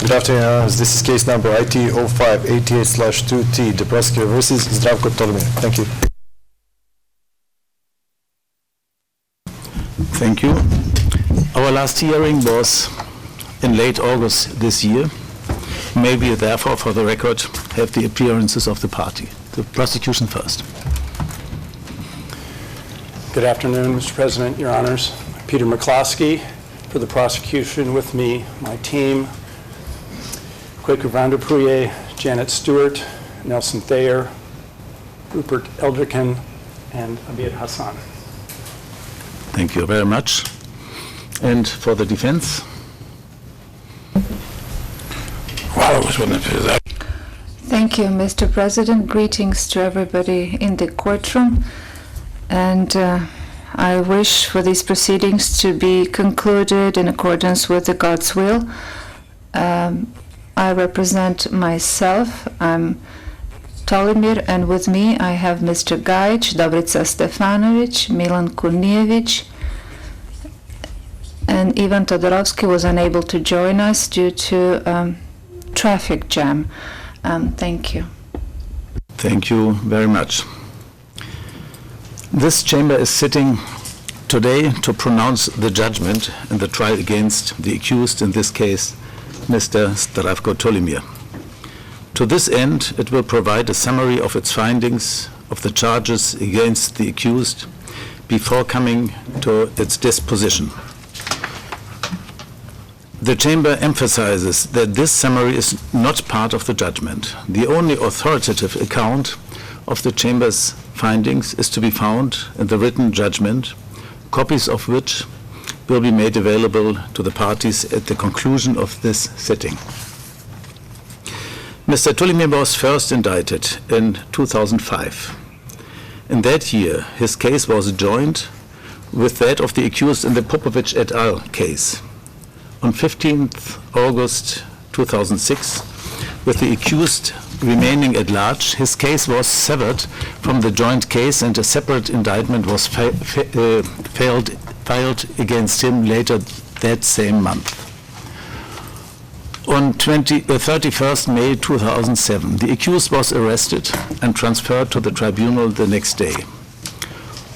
Good afternoon, Your Honors. This is case number IT 0588/2T, the prosecutor versus Zdravko Tolimir. Thank you. Thank you. Our last hearing was in late August this year. May we therefore, for the record, have the appearances of the party. The prosecution first. Good afternoon, Mr. President, Your Honors. Peter McCloskey for the prosecution. With me, my team, Quaker Vanderpooye, Janet Stewart, Nelson Thayer, Rupert Eldricken, and Abir Hassan. Thank you very much. And for the defense? Thank you, Mr. President. Greetings to everybody in the courtroom. And I wish for these proceedings to be concluded in accordance with the God's will. I represent myself. I'm Tolimir, and with me I have Mr. Gajic, Dobrica Stefanovic, Milan Kurnijevic, and Ivan Todorovsky was unable to join us due to traffic jam. Thank you. Thank you very much. This chamber is sitting today to pronounce the judgment in the trial against the accused, in this case, Mr. Zdravko Tolimir. To this end, it will provide a summary of its findings of the charges against the accused before coming to its disposition. The Chamber emphasizes that this summary is not part of the judgment. The only authoritative account of the Chamber's findings is to be found in the written judgment, copies of which will be made available to the parties at the conclusion of this sitting. Mr. Tolimir was first indicted in 2005. In that year, his case was joined with that of the accused in the Popovic et al. Case. On 15th August 2006, with the accused remaining at large, his case was severed from the joint case and a separate indictment was filed against him later that same month. On 31st May 2007, the accused was arrested and transferred to the tribunal the next day.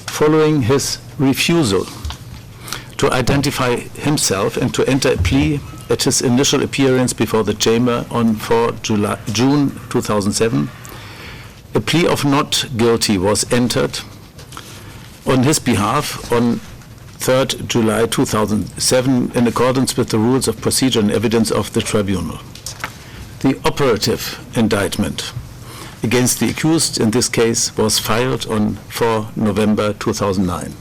Following his refusal to identify himself and to enter a plea at his initial appearance before the Chamber on 4 June 2007, a plea of not guilty was entered on his behalf on 3rd July 2007 in accordance with the rules of procedure and evidence of the tribunal. The operative indictment against the accused in this case was filed on 4 November 2009.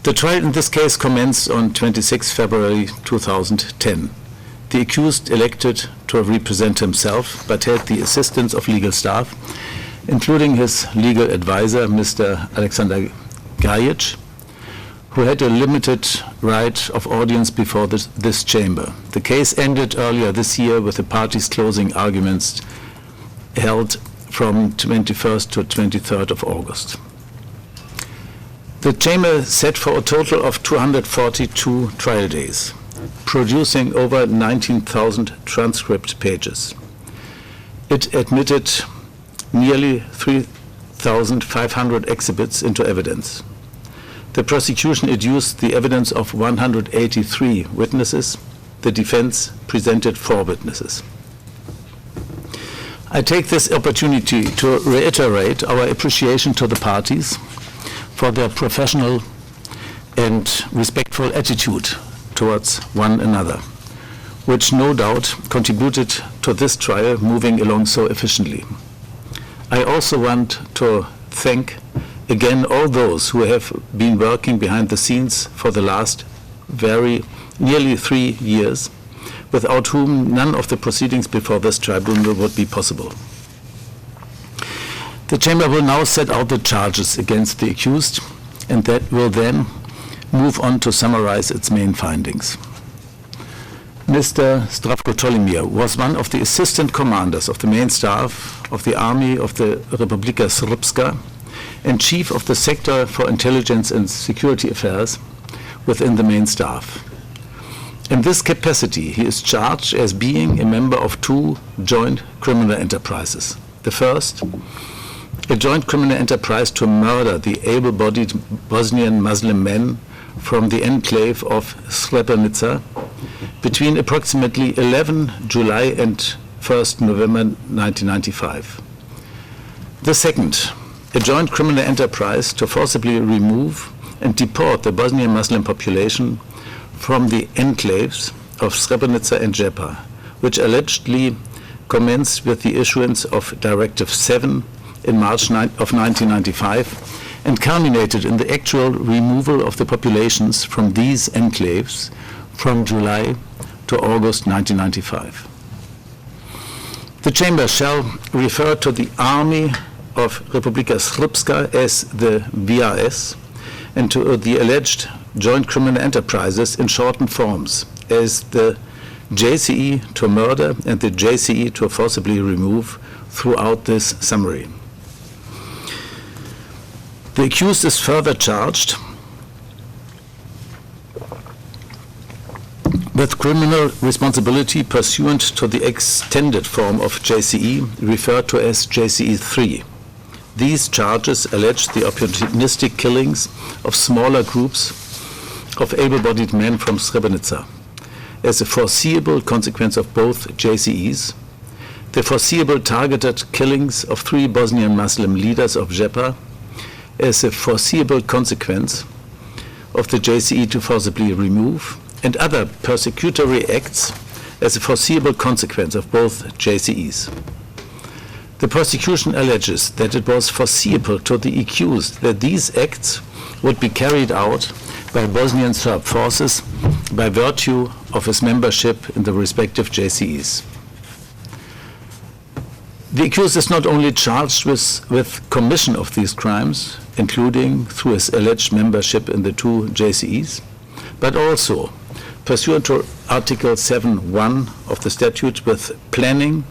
The trial in this case commenced on 26 February 2010. The accused elected to represent himself but had the assistance of legal staff, including his legal advisor, Mr. Alexander Gajic, who had a limited right of audience before this chamber. The case ended earlier this year with the parties' closing arguments held from 21st to 23rd of August. The chamber set for a total of 242 trial days, producing over 19,000 transcript pages. It admitted nearly 3,500 exhibits into evidence. The prosecution adduced the evidence of 183 witnesses. The defense presented 4 witnesses. I take this opportunity to reiterate our appreciation to the parties for their professional and respectful attitude towards one another, which no doubt contributed to this trial moving along so efficiently. I also want to thank again all those who have been working behind the scenes for the last nearly 3 years, without whom none of the proceedings before this tribunal would be possible. The Chamber will now set out the charges against the accused, and that will then move on to summarize its main findings. Mr. Zdravko Tolimir was one of the assistant commanders of the main staff of the Army of the Republika Srpska and chief of the Sector for Intelligence and Security Affairs within the main staff. In this capacity, he is charged as being a member of two joint criminal enterprises. The first, a joint criminal enterprise to murder the able-bodied Bosnian Muslim men from the enclave of Srebrenica between approximately 11 July and 1st November 1995. The second, a joint criminal enterprise to forcibly remove and deport the Bosnian Muslim population from the enclaves of Srebrenica and Jepa, which allegedly commenced with the issuance of Directive 7 in March of 1995 and culminated in the actual removal of the populations from these enclaves from July to August 1995. The Chamber shall refer to the Army of Republika Srpska as the VRS and to the alleged joint criminal enterprises in shortened forms as the JCE to murder and the JCE to forcibly remove throughout this summary. The accused is further charged with criminal responsibility pursuant to the extended form of JCE referred to as JCE 3. These charges allege the opportunistic killings of smaller groups of able-bodied men from Srebrenica as a foreseeable consequence of both JCEs, the foreseeable targeted killings of 3 Bosnian Muslim leaders of Jepa as a foreseeable consequence of the JCE to forcibly remove, and other persecutory acts as a foreseeable consequence of both JCEs. The prosecution alleges that it was foreseeable to the accused that these acts would be carried out by Bosnian Serb forces by virtue of his membership in the respective JCEs. The accused is not only charged with commission of these crimes, including through his alleged membership in the 2 JCEs, but also pursuant to Article 7.1 of the statute with planning,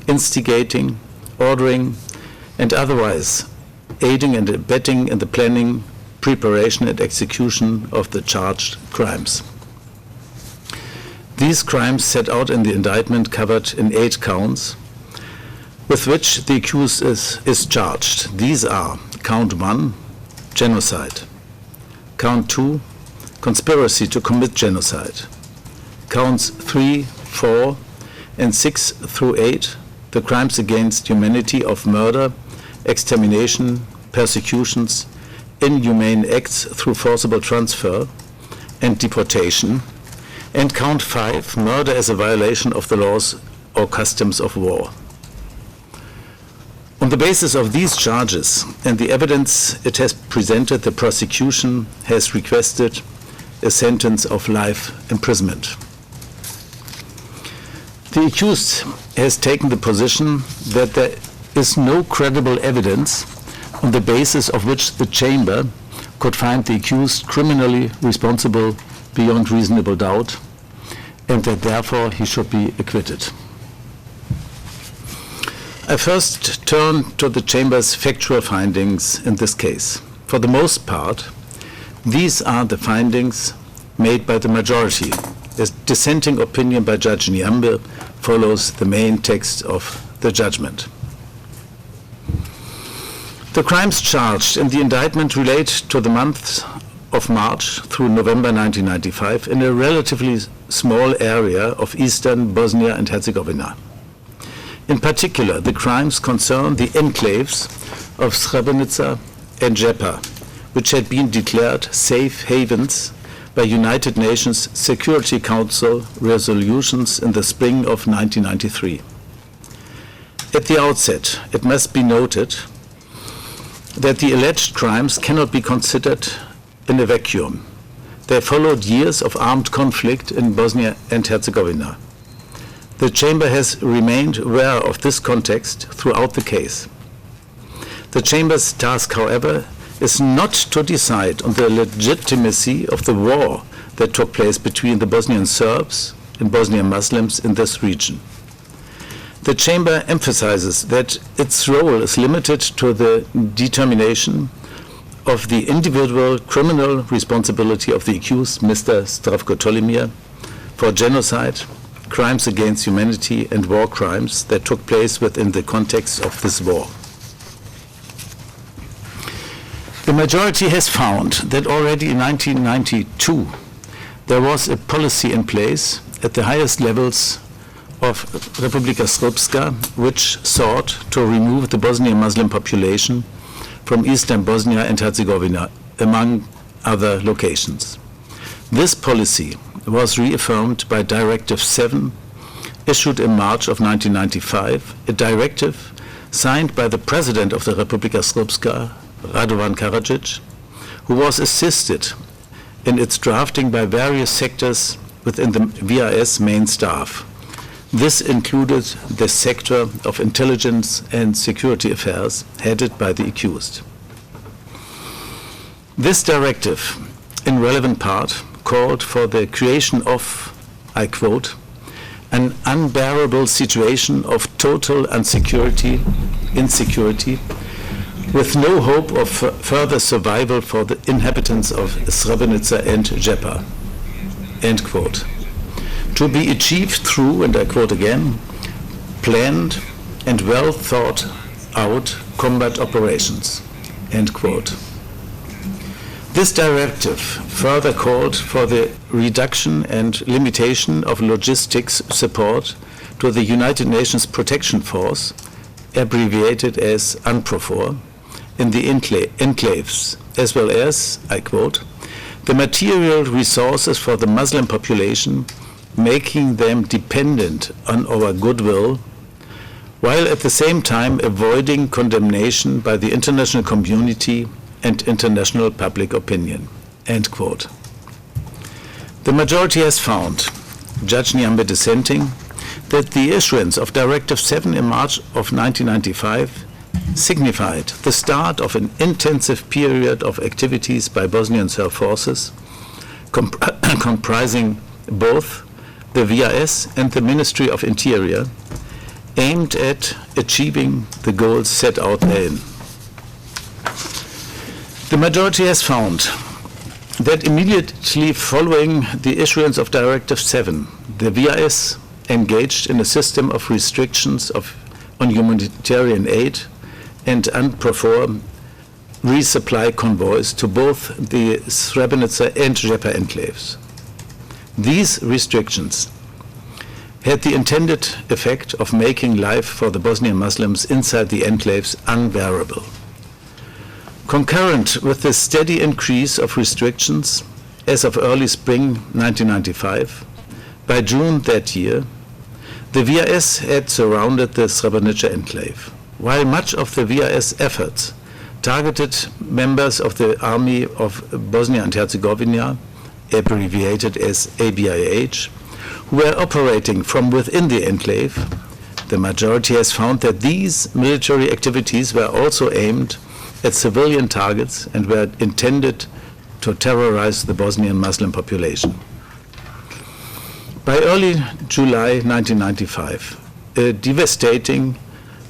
instigating, ordering, and otherwise aiding and abetting in the planning, preparation, and execution of the charged crimes. These crimes set out in the indictment covered in 8 counts with which the accused is charged. These are Count 1, genocide; Count 2, conspiracy to commit genocide; Counts 3, 4, and 6 through 8, the crimes against humanity of murder, extermination, persecutions, inhumane acts through forcible transfer and deportation; and Count 5, murder as a violation of the laws or customs of war. On the basis of these charges and the evidence it has presented, the prosecution has requested a sentence of life imprisonment. The accused has taken the position that there is no credible evidence on the basis of which the Chamber could find the accused criminally responsible beyond reasonable doubt, and that therefore he should be acquitted. I first turn to the Chamber's factual findings in this case. For the most part, these are the findings made by the majority. A dissenting opinion by Judge Niambe follows the main text of the judgment. The crimes charged in the indictment relate to the months of March through November 1995 in a relatively small area of eastern Bosnia and Herzegovina. In particular, the crimes concern the enclaves of Srebrenica and Jepa, which had been declared safe havens by United Nations Security Council resolutions in the spring of 1993. At the outset, it must be noted that the alleged crimes cannot be considered in a vacuum. They followed years of armed conflict in Bosnia and Herzegovina. The Chamber has remained aware of this context throughout the case. The Chamber's task, however, is not to decide on the legitimacy of the war that took place between the Bosnian Serbs and Bosnian Muslims in this region. The Chamber emphasizes that its role is limited to the determination of the individual criminal responsibility of the accused, Mr. Zdravko Tolimir, for genocide, crimes against humanity, and war crimes that took place within the context of this war. The majority has found that already in 1992 there was a policy in place at the highest levels of Republika Srpska which sought to remove the Bosnian Muslim population from eastern Bosnia and Herzegovina, among other locations. This policy was reaffirmed by Directive 7, issued in March of 1995, a directive signed by the President of the Republika Srpska, Radovan Karadzic, who was assisted in its drafting by various sectors within the VRS main staff. This included the sector of intelligence and security affairs, headed by the accused. This directive, in relevant part, called for the creation of, I quote, an unbearable situation of total insecurity, with no hope of further survival for the inhabitants of Srebrenica and Jepa, end quote. To be achieved through, and I quote again, planned and well thought out combat operations, end quote. This directive further called for the reduction and limitation of logistics support to the United Nations Protection Force, abbreviated as UNPROFOR, in the enclaves, as well as, I quote, the material resources for the Muslim population, making them dependent on our goodwill, while at the same time avoiding condemnation by the international community and international public opinion, end quote. The majority has found, Judge Nyambe dissenting, that the issuance of Directive 7 in March of 1995 signified the start of an intensive period of activities by Bosnian Serb forces, comprising both the VRS and the Ministry of Interior, aimed at achieving the goals set out therein. The majority has found that immediately following the issuance of Directive 7, the VRS engaged in a system of restrictions on humanitarian aid and UNPROFOR resupply convoys to both the Srebrenica and Jepa enclaves. These restrictions had the intended effect of making life for the Bosnian Muslims inside the enclaves unbearable. Concurrent with the steady increase of restrictions as of early spring 1995, by June that year, the VRS had surrounded the Srebrenica enclave. While much of the VRS efforts targeted members of the Army of Bosnia and Herzegovina, abbreviated as ABIH, who were operating from within the enclave, the majority has found that these military activities were also aimed at civilian targets and were intended to terrorize the Bosnian Muslim population. By early July 1995, a devastating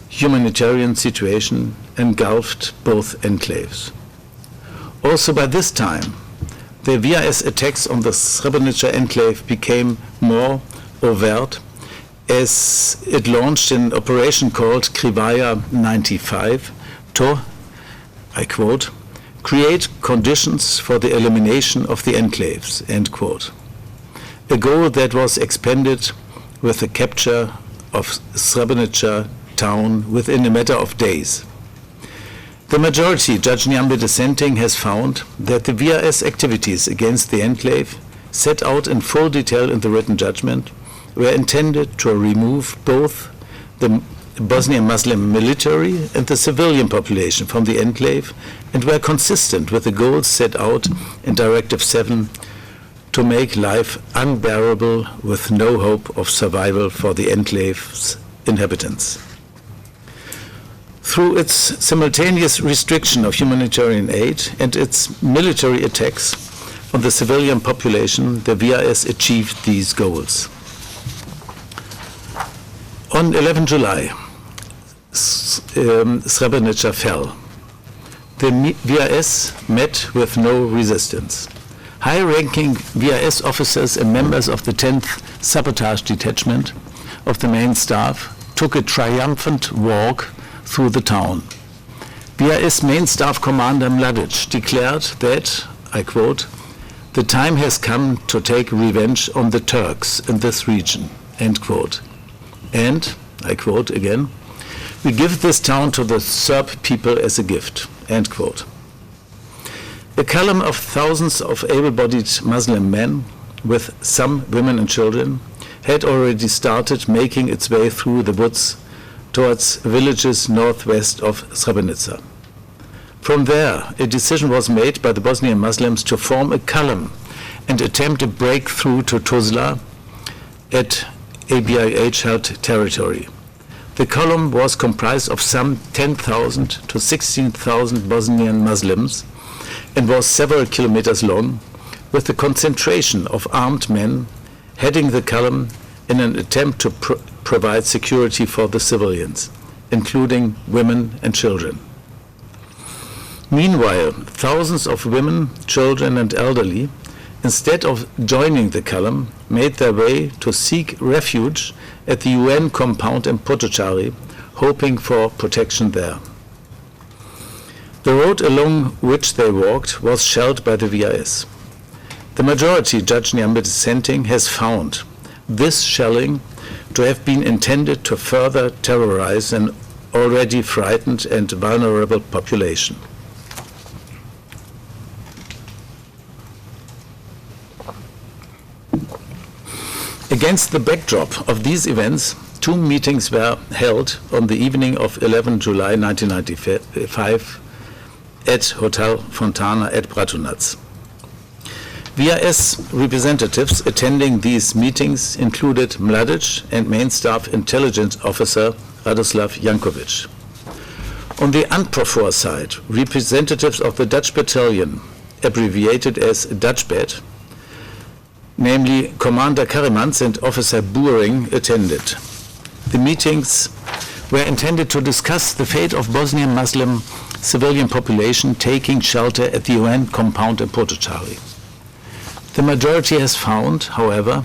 humanitarian situation engulfed both enclaves. Also by this time, the VRS attacks on the Srebrenica enclave became more overt as it launched an operation called Krivaya 95 to, I quote, create conditions for the elimination of the enclaves, end quote. A goal that was expanded with the capture of Srebrenica town within a matter of days. The majority, Judge Nyambe dissenting, has found that the VRS activities against the enclave, set out in full detail in the written judgment, were intended to remove both the Bosnian Muslim military and the civilian population from the enclave and were consistent with the goals set out in Directive 7 to make life unbearable with no hope of survival for the enclave's inhabitants. Through its simultaneous restriction of humanitarian aid and its military attacks on the civilian population, the VRS achieved these goals. On 11 July, Srebrenica fell. The VRS met with no resistance. High-ranking VIS officers and members of the 10th Sabotage Detachment of the main staff took a triumphant walk through the town. VIS main staff commander Mladic declared that, I quote, "The time has come to take revenge on the Turks in this region," end quote. And, I quote again, "We give this town to the Serb people as a gift," end quote. A column of thousands of able-bodied Muslim men, with some women and children, had already started making its way through the woods towards villages northwest of Srebrenica. From there, a decision was made by the Bosnian Muslims to form a column and attempt a breakthrough to Tuzla at ABIH-held territory. The column was comprised of some 10,000 to 16,000 Bosnian Muslims and was several kilometers long, with the concentration of armed men heading the column in an attempt to provide security for the civilians, including women and children. Meanwhile, thousands of women, children and elderly, instead of joining the column, made their way to seek refuge at the UN compound in Potocari, hoping for protection there. The road along which they walked was shelled by the VIS. The majority, Judge Nyambe dissenting, has found this shelling to have been intended to further terrorize an already frightened and vulnerable population. Against the backdrop of these events, two meetings were held on the evening of 11 July 1995 at Hotel Fontana at Bratunac. VIS representatives attending these meetings included Mladic and Main Staff Intelligence Officer Radoslav Jankovic. On the UNPROFOR side, representatives of the Dutch battalion, abbreviated as Dutchbat, namely Commander Karimans and Officer Boering, attended. The meetings were intended to discuss the fate of Bosnian Muslim civilian population taking shelter at the UN compound in Potocari. The majority has found, however,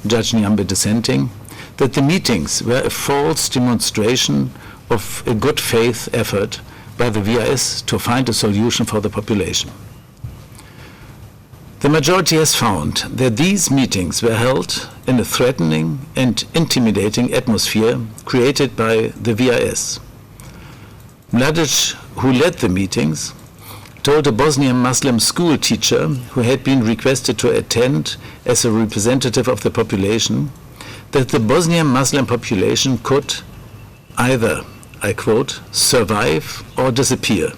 Judge Nyambe dissenting, that the meetings were a false demonstration of a good faith effort by the VIS to find a solution for the population. The majority has found that these meetings were held in a threatening and intimidating atmosphere created by the VIS. Mladic, who led the meetings, told a Bosnian Muslim school teacher who had been requested to attend as a representative of the population that the Bosnian Muslim population could either, I quote, "survive or disappear,"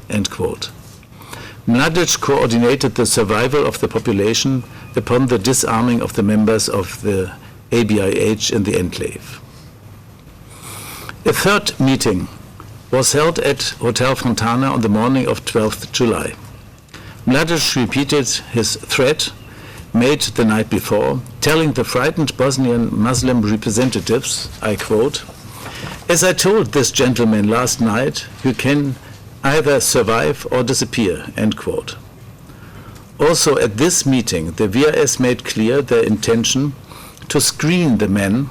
end quote. Mladic coordinated the survival of the population upon the disarming of the members of the ABIH in the enclave. A third meeting was held at Hotel Fontana on the morning of 12th July. Mladic repeated his threat made the night before, telling the frightened Bosnian Muslim representatives, I quote, "As I told this gentleman last night, you can either survive or disappear," end quote. Also at this meeting, the VIS made clear their intention to screen the men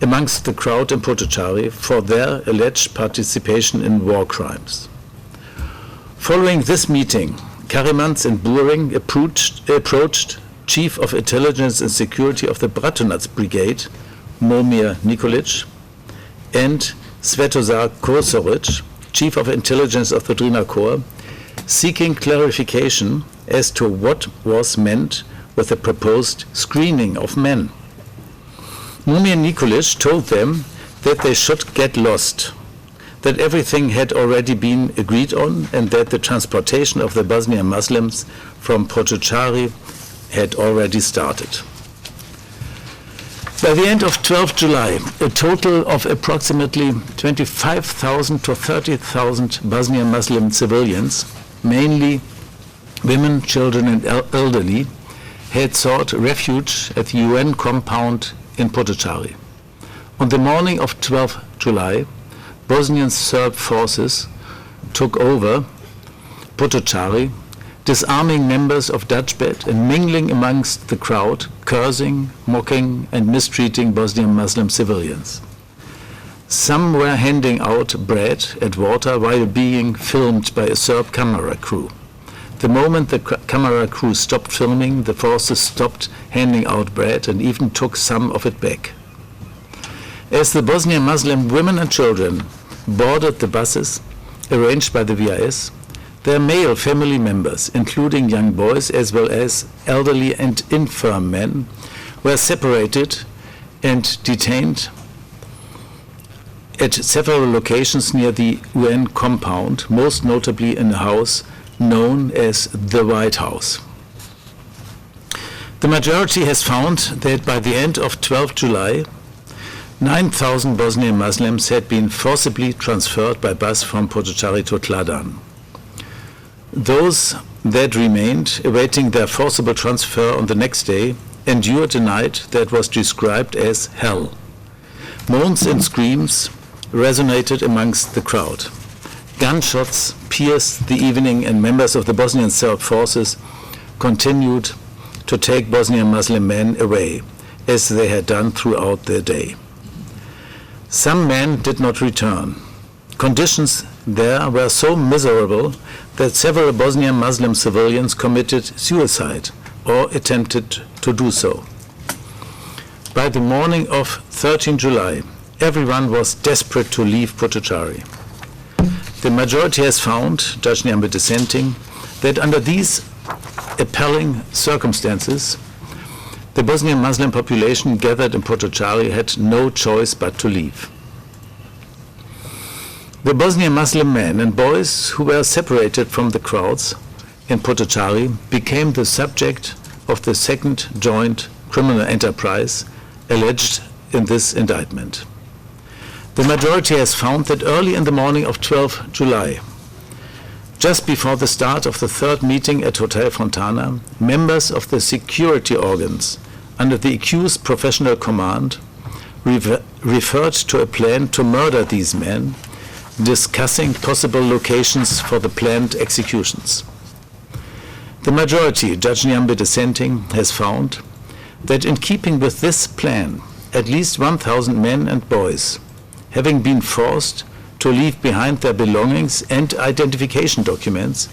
amongst the crowd in Potocari for their alleged participation in war crimes. Following this meeting, Karimans and Boering approached Chief of Intelligence and Security of the Bratunac Brigade, Momir Nikolic, and Svetozar Kosoric, Chief of Intelligence of the Drina Corps, seeking clarification as to what was meant with the proposed screening of men. Momir Nikolic told them that they should get lost, that everything had already been agreed on, and that the transportation of the Bosnian Muslims from Potocari had already started. By the end of 12 July, a total of approximately 25,000 to 30,000 Bosnian Muslim civilians, mainly women, children and elderly, had sought refuge at the UN compound in Potocari. On the morning of 12 July, Bosnian Serb forces took over Potocari disarming members of Judgement and mingling amongst the crowd, cursing, mocking, and mistreating Bosnian Muslim civilians. Some were handing out bread and water while being filmed by a Serb camera crew. The moment the camera crew stopped filming, the forces stopped handing out bread and even took some of it back. As the Bosnian Muslim women and children boarded the buses arranged by the VIS, their male family members, including young boys as well as elderly and infirm men, were separated and detained at several locations near the UN compound, most notably in a house known as the White House. The majority has found that by the end of 12 July, 9,000 Bosnian Muslims had been forcibly transferred by bus from Potocari to Kladan. Those that remained, awaiting their forcible transfer on the next day, endured a night that was described as hell. Moans and screams resonated amongst the crowd. Gunshots pierced the evening, and members of the Bosnian Serb forces continued to take Bosnian Muslim men away, as they had done throughout the day. Some men did not return. Conditions there were so miserable that several Bosnian Muslim civilians committed suicide or attempted to do so. By the morning of 13 July, everyone was desperate to leave Potocari. The majority has found, judging by dissenting, that under these appalling circumstances, the Bosnian Muslim population gathered in Potocari had no choice but to leave. The Bosnian Muslim men and boys who were separated from the crowds in Potocari became the subject of the second joint criminal enterprise alleged in this indictment. The majority has found that early in the morning of 12 July, just before the start of the third meeting at Hotel Fontana, members of the security organs under the accused professional command referred to a plan to murder these men, discussing possible locations for the planned executions. The majority, Judge Nyambe dissenting, has found that in keeping with this plan, at least 1,000 men and boys, having been forced to leave behind their belongings and identification documents,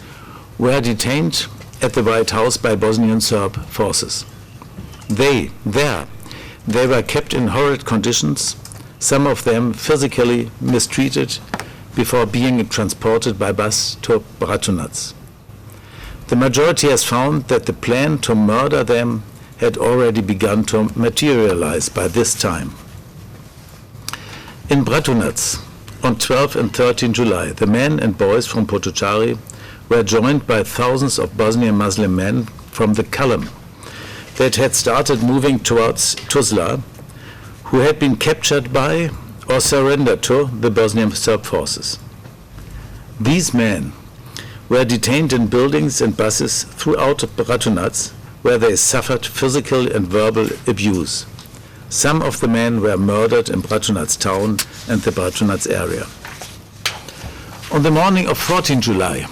were detained at the White House by Bosnian Serb forces. They were kept in horrid conditions, some of them physically mistreated, before being transported by bus to Bratunac. The majority has found that the plan to murder them had already begun to materialize by this time. In Bratunac, on 12 and 13 July, the men and boys from Potocari were joined by thousands of Bosnian Muslim men from the column that had started moving towards Tuzla, who had been captured by or surrendered to the Bosnian Serb forces. These men were detained in buildings and buses throughout Bratunac, where they suffered physical and verbal abuse. Some of the men were murdered in Bratunac town and the Bratunac area. On the morning of 14 July,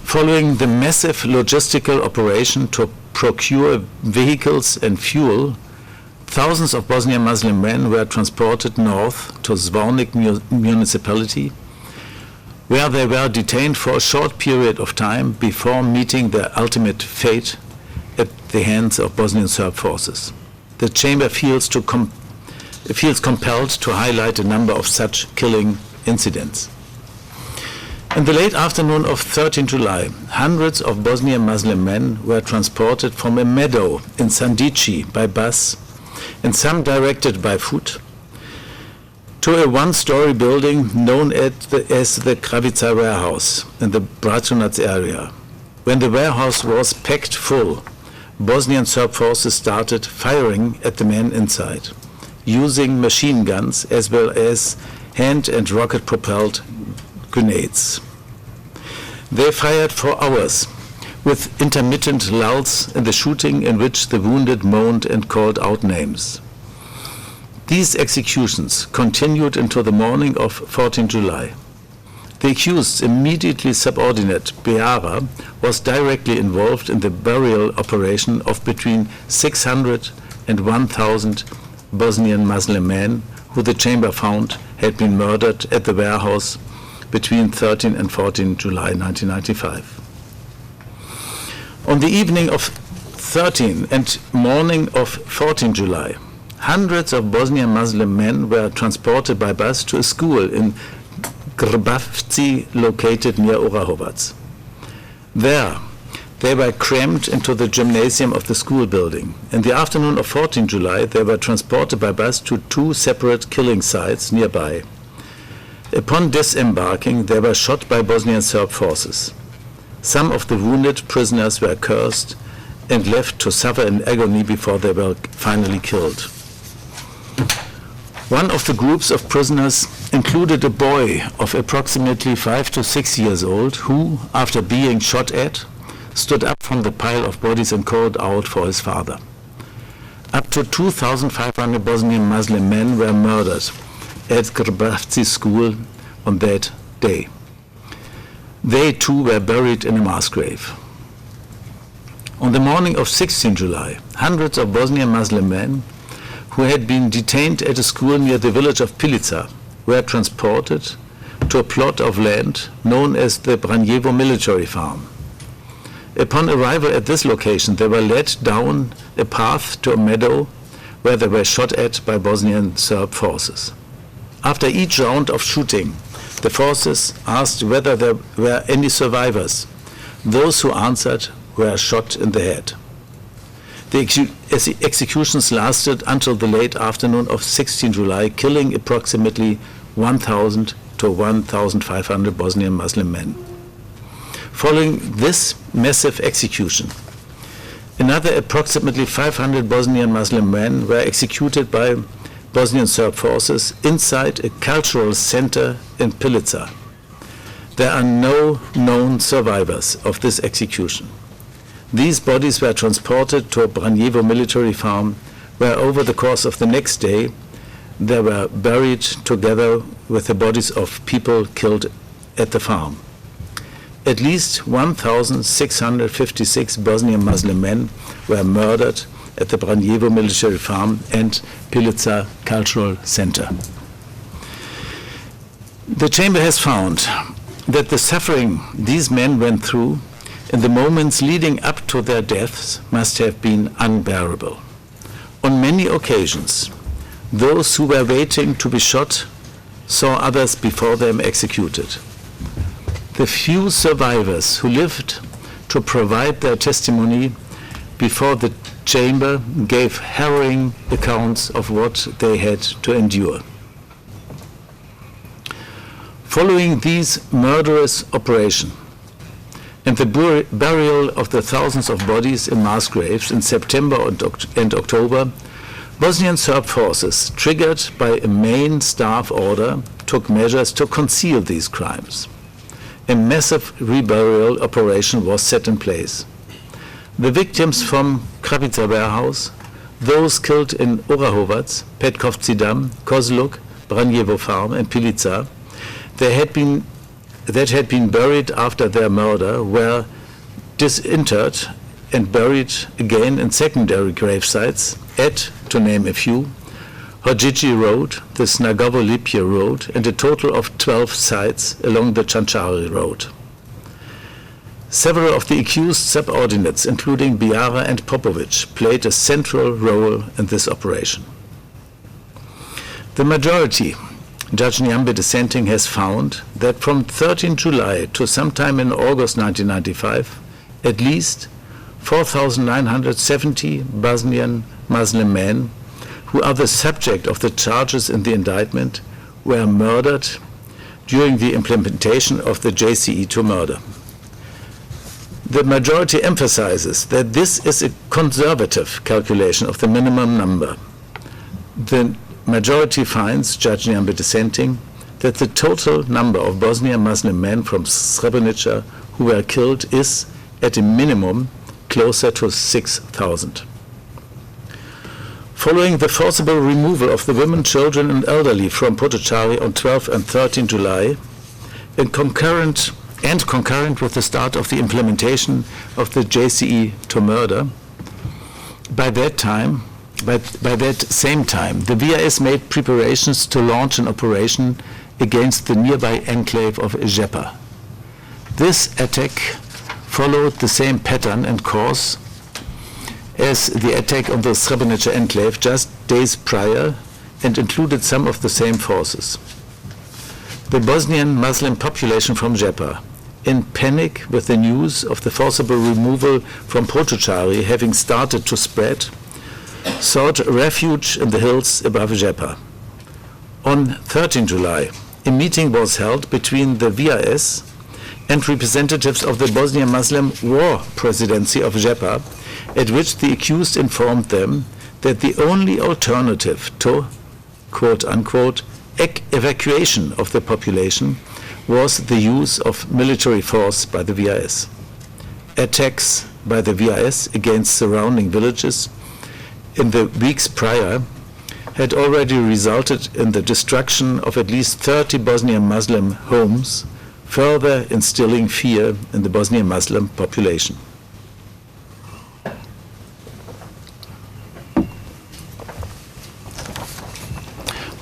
following the massive logistical operation to procure vehicles and fuel, thousands of Bosnian Muslim men were transported north to Zvornik municipality, where they were detained for a short period of time before meeting their ultimate fate at the hands of Bosnian Serb forces. The chamber feels compelled to highlight a number of such killing incidents. In the late afternoon of 13 July, hundreds of Bosnian Muslim men were transported from a meadow in Sandici by bus, and some directed by foot, to a one-story building known as the Kravica warehouse in the Bratunac area. When the warehouse was packed full, Bosnian Serb forces started firing at the men inside, using machine guns as well as hand and rocket-propelled grenades. They fired for hours, with intermittent lulls in the shooting in which the wounded moaned and called out names. These executions continued into the morning of 14 July. The accused's immediately subordinate, Beara, was directly involved in the burial operation of between 600 and 1,000 Bosnian Muslim men who the chamber found had been murdered at the warehouse between 13 and 14 July 1995. On the evening of 13 and morning of 14 July, hundreds of Bosnian Muslim men were transported by bus to a school in Grbavci, located near Orahovac. There, they were crammed into the gymnasium of the school building. In the afternoon of 14 July, they were transported by bus to two separate killing sites nearby. Upon disembarking, they were shot by Bosnian Serb forces. Some of the wounded prisoners were cursed and left to suffer in agony before they were finally killed. One of the groups of prisoners included a boy of approximately 5 to 6 years old who, after being shot at, stood up from the pile of bodies and called out for his father. Up to 2,500 Bosnian Muslim men were murdered at Grbavci school on that day. They too were buried in a mass grave. On the morning of 16 July, hundreds of Bosnian Muslim men who had been detained at a school near the village of Pilica were transported to a plot of land known as the Branjevo military farm. Upon arrival at this location, they were led down a path to a meadow where they were shot at by Bosnian Serb forces. After each round of shooting, the forces asked whether there were any survivors. Those who answered were shot in the head. The executions lasted until the late afternoon of 16 July, killing approximately 1,000 to 1,500 Bosnian Muslim men. Following this massive execution, another approximately 500 Bosnian Muslim men were executed by Bosnian Serb forces inside a cultural center in Pilica. There are no known survivors of this execution. These bodies were transported to a Branjevo military farm, where over the course of the next day they were buried together with the bodies of people killed at the farm. At least 1,656 Bosnian Muslim men were murdered at the Branjevo military farm and Pilica Cultural Center. The chamber has found that the suffering these men went through in the moments leading up to their deaths must have been unbearable. On many occasions, those who were waiting to be shot saw others before them executed. The few survivors who lived to provide their testimony before the chamber gave harrowing accounts of what they had to endure. Following these murderous operations and the burial of the thousands of bodies in mass graves in September and October, Bosnian Serb forces, triggered by a main staff order, took measures to conceal these crimes. A massive reburial operation was set in place. The victims from Krapica warehouse, those killed in Orahovac, Petkovci Dam, Kozluk, Branjevo farm and Pilica, that had been buried after their murder, were disinterred and buried again in secondary grave sites at, to name a few, Hodzici Road, the Snagovo-Lipje Road, and a total of 12 sites along the Chanchari Road. Several of the accused subordinates, including Biara and Popovic, played a central role in this operation. The majority, Judge Nyambe dissenting, has found that from 13 July to sometime in August 1995, at least 4,970 Bosnian Muslim men, who are the subject of the charges in the indictment, were murdered during the implementation of the JCE2 murder. The majority emphasizes that this is a conservative calculation of the minimum number. The majority finds, Judge Nyambe dissenting, that the total number of Bosnian Muslim men from Srebrenica who were killed is, at a minimum, closer to 6,000. Following the forcible removal of the women, children and elderly from Potocari on 12 and 13 July, concurrent with the start of the implementation of the JCE to murder, by that same time, the VIS made preparations to launch an operation against the nearby enclave of Žepa. This attack followed the same pattern and course as the attack on the Srebrenica enclave just days prior and included some of the same forces. The Bosnian Muslim population from Žepa, in panic with the news of the forcible removal from Potocari having started to spread, sought refuge in the hills above Žepa. On 13 July, a meeting was held between the VIS and representatives of the Bosnian Muslim War Presidency of Žepa, at which the accused informed them that the only alternative to, quote-unquote, evacuation of the population was the use of military force by the VIS. Attacks by the VIS against surrounding villages in the weeks prior had already resulted in the destruction of at least 30 Bosnian Muslim homes, further instilling fear in the Bosnian Muslim population.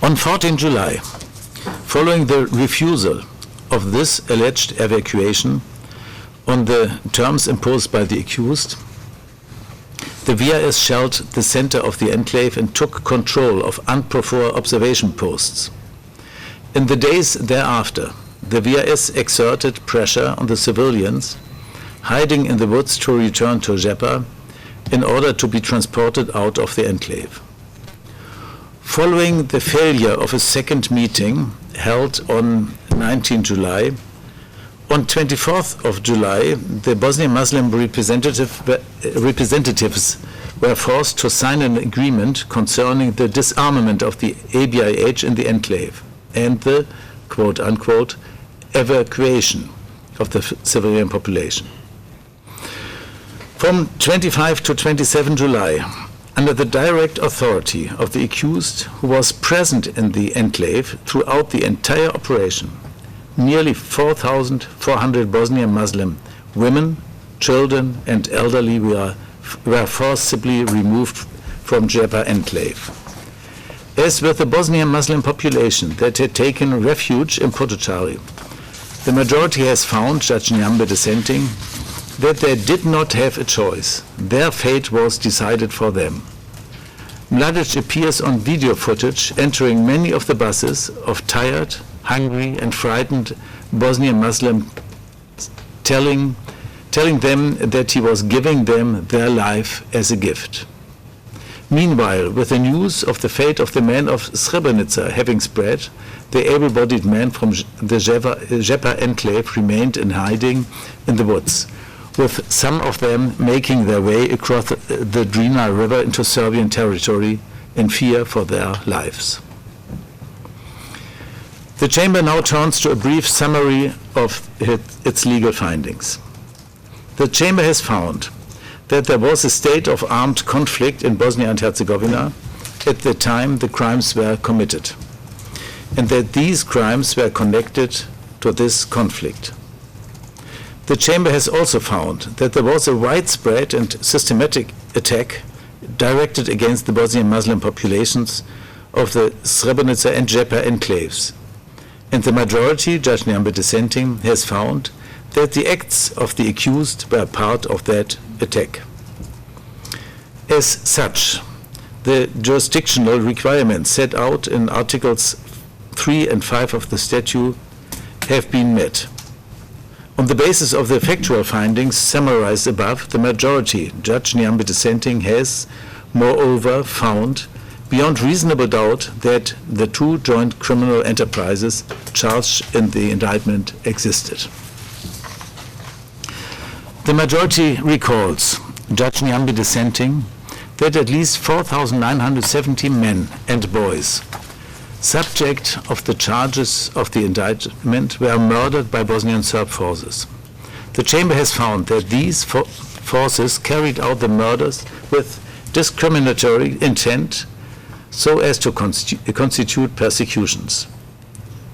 On 14 July, following the refusal of this alleged evacuation on the terms imposed by the accused, the VIS shelled the center of the enclave and took control of UNPROFOR observation posts. In the days thereafter, the VIS exerted pressure on the civilians hiding in the woods to return to Žepa in order to be transported out of the enclave. Following the failure of a second meeting held on 19 July, on 24th of July, the Bosnian Muslim representatives were forced to sign an agreement concerning the disarmament of the ABIH in the enclave and the, quote-unquote, evacuation of the civilian population. From 25 to 27 July, under the direct authority of the accused, who was present in the enclave throughout the entire operation, nearly 4,400 Bosnian Muslim women, children, and elderly were forcibly removed from Žepa enclave. As with the Bosnian Muslim population that had taken refuge in Potocari, the majority has found, Judge Njambe dissenting, that they did not have a choice. Their fate was decided for them. Mladic appears on video footage entering many of the buses of tired, hungry, and frightened Bosnian Muslims, telling them that he was giving them their life as a gift. Meanwhile, with the news of the fate of the men of Srebrenica having spread, the able-bodied men from the Žepa enclave remained in hiding in the woods, with some of them making their way across the Drina River into Serbian territory in fear for their lives. The Chamber now turns to a brief summary of its legal findings. The Chamber has found that there was a state of armed conflict in Bosnia and Herzegovina at the time the crimes were committed, and that these crimes were connected to this conflict. The Chamber has also found that there was a widespread and systematic attack directed against the Bosnian Muslim populations of the Srebrenica and Žepa enclaves, and the majority, Judge Njambe dissenting, has found that the acts of the accused were part of that attack. As such, the jurisdictional requirements set out in Articles 3 and 5 of the statute have been met. On the basis of the factual findings summarized above, the majority, Judge Njambe dissenting, has, moreover, found beyond reasonable doubt that the two joint criminal enterprises charged in the indictment existed. The majority recalls, Judge Njambe dissenting, that at least 4,970 men and boys, subject of the charges of the indictment, were murdered by Bosnian Serb forces. The Chamber has found that these forces carried out the murders with discriminatory intent so as to constitute persecutions.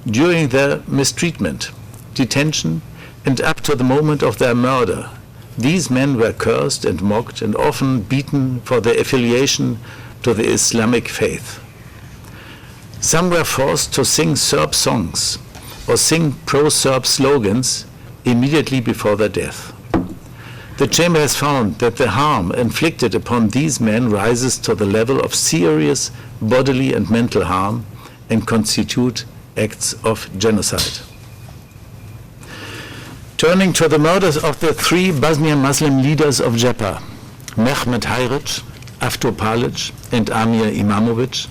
During their mistreatment, detention, and up to the moment of their murder, these men were cursed and mocked and often beaten for their affiliation to the Islamic faith. Some were forced to sing Serb songs or sing pro-Serb slogans immediately before their death. The Chamber has found that the harm inflicted upon these men rises to the level of serious bodily and mental harm and constitute acts of genocide. Turning to the murders of the three Bosnian Muslim leaders of JEPA, Mehmet Hayrić, Avto Palić, and Amir Imamović,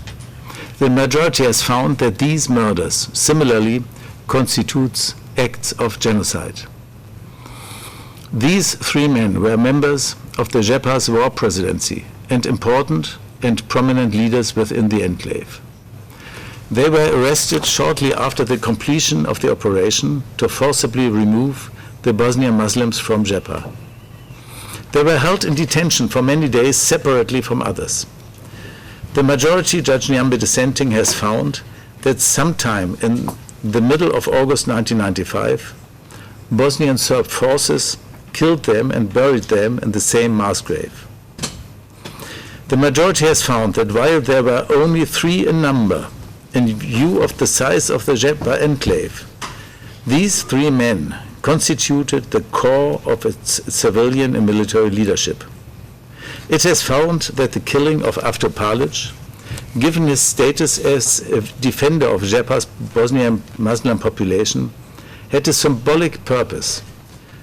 the majority has found that these murders similarly constitutes acts of genocide. These three men were members of the JEPA's war presidency and important and prominent leaders within the enclave. They were arrested shortly after the completion of the operation to forcibly remove the Bosnian Muslims from JEPA. They were held in detention for many days separately from others. The majority, Judge Nyambe dissenting, has found that sometime in the middle of August 1995, Bosnian Serb forces killed them and buried them in the same mass grave. The majority has found that while there were only three in number, in view of the size of the JEPA enclave, these three men constituted the core of its civilian and military leadership. It has found that the killing of Avto Palić, given his status as a defender of JEPA's Bosnian Muslim population, had a symbolic purpose,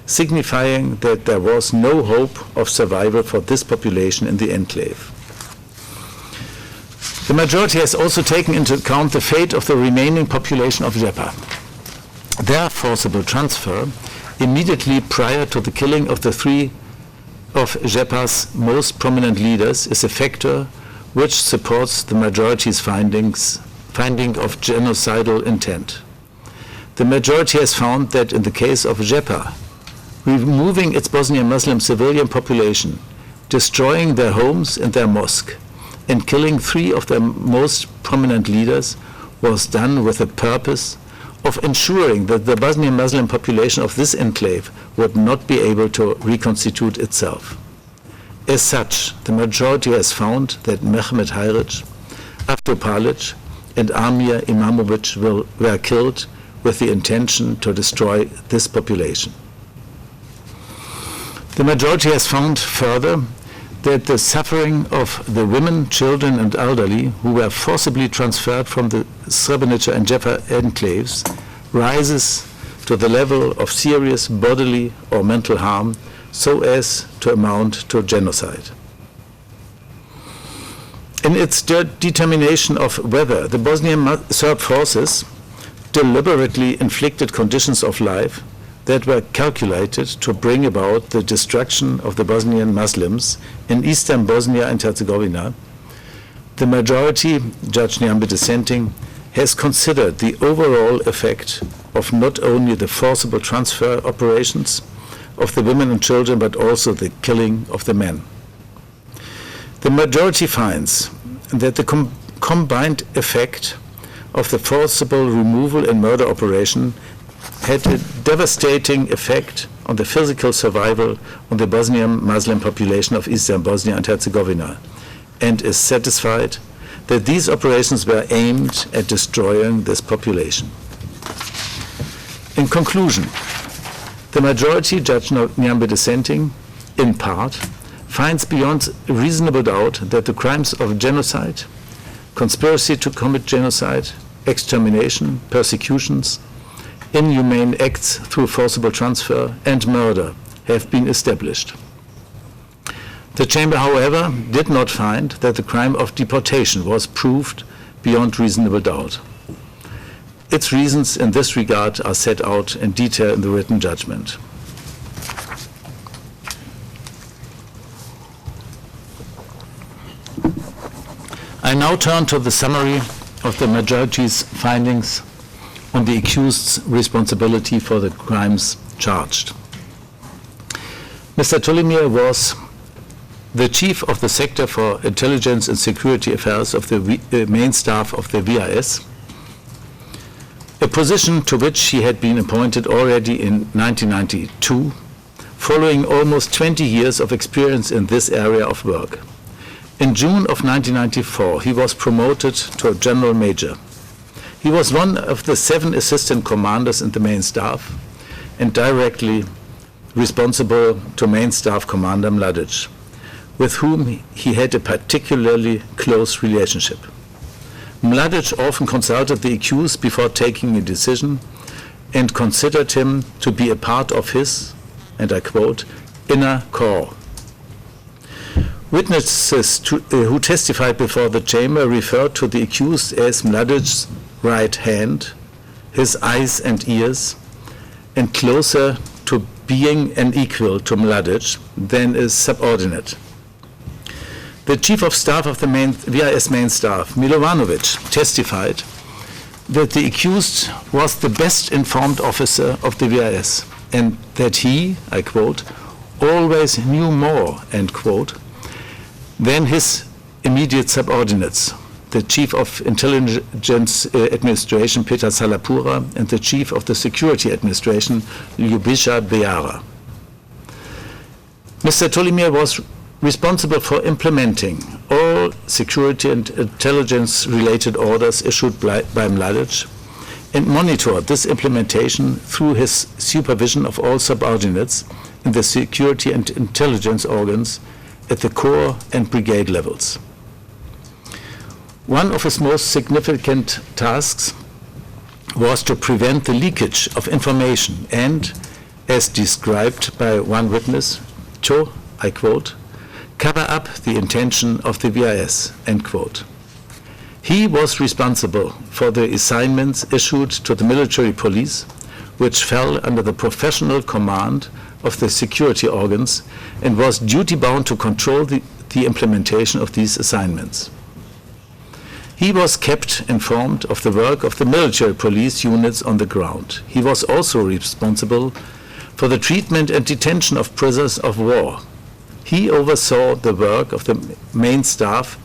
signifying that there was no hope of survival for this population in the enclave. The majority has also taken into account the fate of the remaining population of JEPA. Their forcible transfer immediately prior to the killing of the three of JEPA's most prominent leaders is a factor which supports the majority's finding of genocidal intent. The majority has found that in the case of JEPA, removing its Bosnian Muslim civilian population, destroying their homes and their mosque, and killing three of their most prominent leaders was done with the purpose of ensuring that the Bosnian Muslim population of this enclave would not be able to reconstitute itself. As such, the majority has found that Mehmet Hayrić, Avto Palić, and Amir Imamović were killed with the intention to destroy this population. The majority has found further that the suffering of the women, children, and elderly who were forcibly transferred from the Srebrenica and JEPA enclaves rises to the level of serious bodily or mental harm so as to amount to genocide. In its determination of whether the Bosnian Serb forces deliberately inflicted conditions of life that were calculated to bring about the destruction of the Bosnian Muslims in eastern Bosnia and Herzegovina, the majority, Judge Nyambe dissenting, has considered the overall effect of not only the forcible transfer operations of the women and children, but also the killing of the men. The majority finds that the combined effect of the forcible removal and murder operation had a devastating effect on the physical survival of the Bosnian Muslim population of eastern Bosnia and Herzegovina, and is satisfied that these operations were aimed at destroying this population. In conclusion, the majority, Judge Nyambe dissenting, in part, finds beyond reasonable doubt that the crimes of genocide, conspiracy to commit genocide, extermination, persecutions, inhumane acts through forcible transfer, and murder have been established. The Chamber, however, did not find that the crime of deportation was proved beyond reasonable doubt. Its reasons in this regard are set out in detail in the written judgment. I now turn to the summary of the majority's findings on the accused's responsibility for the crimes charged. Mr. Tolimir was the chief of the Sector for Intelligence and Security Affairs of the main staff of the VIS. a position to which he had been appointed already in 1992, following almost 20 years of experience in this area of work. In June of 1994, he was promoted to a general major. He was one of the 7 assistant commanders in the main staff and directly responsible to main staff commander Mladic, with whom he had a particularly close relationship. Mladic often consulted the accused before taking a decision and considered him to be a part of his, and I quote, inner core. Witnesses who testified before the chamber referred to the accused as Mladic's right hand, his eyes and ears, and closer to being an equal to Mladic than a subordinate. The Chief of Staff of the VIS main staff, Milovanovic, testified that the accused was the best informed officer of the VIS and that he, I quote, always knew more, end quote, than his immediate subordinates, the Chief of Intelligence Administration, Peter Salapura, and the Chief of the Security Administration, Ljubisha Beara. Mr. Tolimir was responsible for implementing all security and intelligence-related orders issued by Mladic and monitored this implementation through his supervision of all subordinates in the security and intelligence organs at the corps and brigade levels. One of his most significant tasks was to prevent the leakage of information and, as described by one witness, to, I quote, cover up the intention of the VIS, end quote. He was responsible for the assignments issued to the military police, which fell under the professional command of the security organs and was duty-bound to control the implementation of these assignments. He was kept informed of the work of the military police units on the ground. He was also responsible for the treatment and detention of prisoners of war. He oversaw the work of the main staff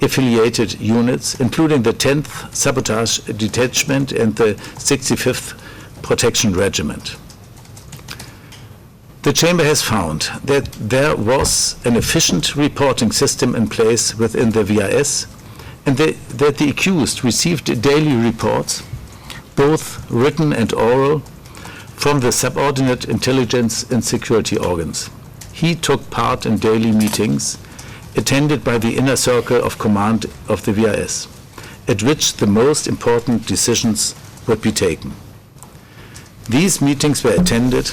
affiliated units, including the 10th Sabotage Detachment and the 65th Protection Regiment. The Chamber has found that there was an efficient reporting system in place within the VIS and that the accused received daily reports, both written and oral, from the subordinate intelligence and security organs. He took part in daily meetings attended by the inner circle of command of the VIS, at which the most important decisions would be taken. These meetings were attended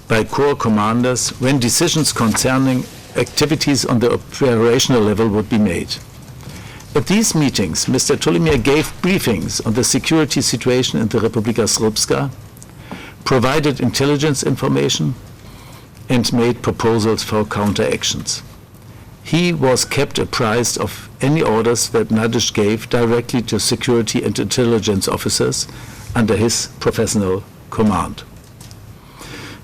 by corps commanders when decisions concerning activities on the operational level would be made. At these meetings, Mr. Tolimir gave briefings on the security situation in the Republika Srpska, provided intelligence information, and made proposals for counteractions. He was kept apprised of any orders that Mladic gave directly to security and intelligence officers under his professional command.